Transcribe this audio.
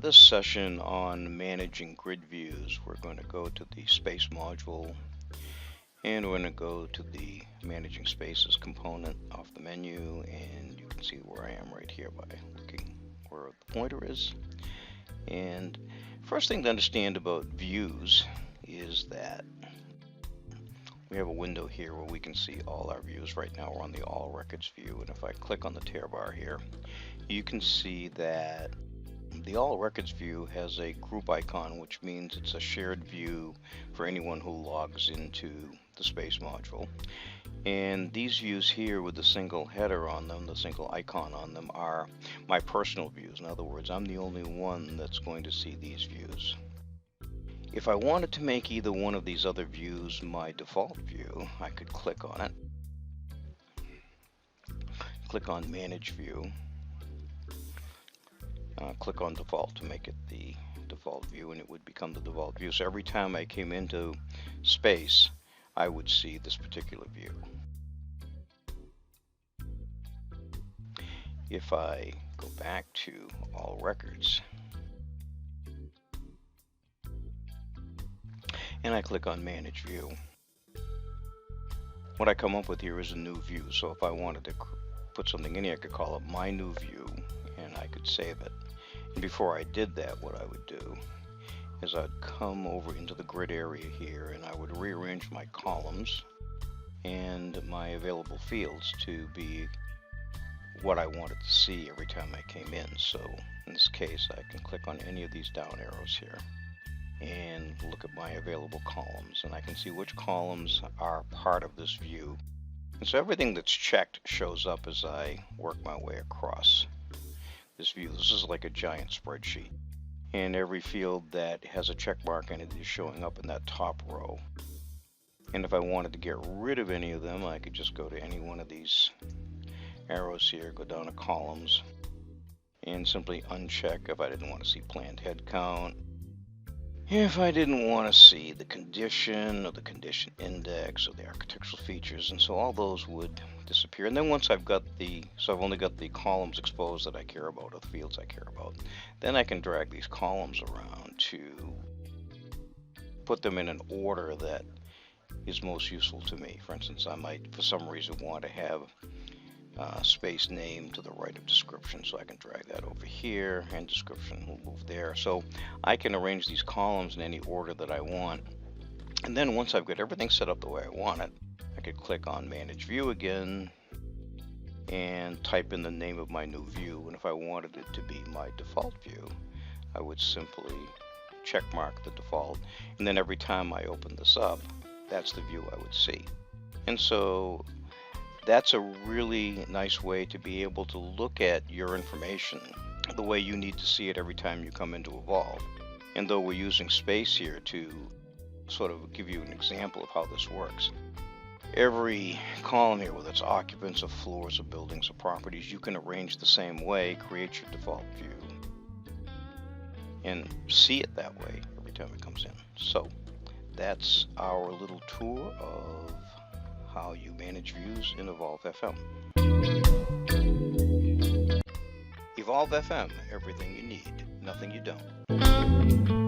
this session on managing grid views, we're going to go to the space module and we're going to go to the managing spaces component off the menu, and you can see where I am right here by looking where the pointer is. And first thing to understand about views is that we have a window here where we can see all our views. Right now we're on the all records view, and if I click on the tear bar here, you can see that the all records view has a group icon, which means it's a shared view for anyone who logs into the space module. And these views here with the single header on them, the single icon on them, are my personal views. In other words, I'm the only one that's going to see these views. If I wanted to make either one of these other views my default view, I could click on it. Click on Manage View. Click on Default to make it the default view, and it would become the default view. So every time I came into space, I would see this particular view. If I go back to All Records, and I click on Manage View, what I come up with here is a new view. So if I wanted to put something in here, I could call it My New View, and I could save it. And before I did that, what I would do is I'd come over into the grid area here, and I would rearrange my columns and my available fields to be what I wanted to see every time I came in. So in this case, I can click on any of these down arrows here and look at my available columns, and I can see which columns are part of this view. And so everything that's checked shows up as I work my way across this view. This is like a giant spreadsheet, and every field that has a check mark in it is showing up in that top row. And if I wanted to get rid of any of them, I could just go to any one of these arrows here, go down to columns, and simply uncheck if I didn't want to see planned head count, if I didn't want to see the condition or the condition index or the architectural features, and so all those would disappear. And then once I've got I've only got the columns exposed that I care about, or the fields I care about, then I can drag these columns around to put them in an order that is most useful to me. For instance, I might for some reason want to have space name to the right of description, so I can drag that over here, and description will move there. So I can arrange these columns in any order that I want. And then once I've got everything set up the way I want it, I could click on Manage View again and type in the name of my new view. And if I wanted it to be my default view, I would simply check mark the default, and then every time I open this up, that's the view I would see. And so that's a really nice way to be able to look at your information the way you need to see it every time you come into Evolve. And though we're using space here to sort of give you an example of how this works, every column here, whether it's occupants of floors or buildings or properties, you can arrange the same way, create your default view, and see it that way every time it comes in. So that's our little tour of how you manage views in EvolveFM. EvolveFM, everything you need, nothing you don't.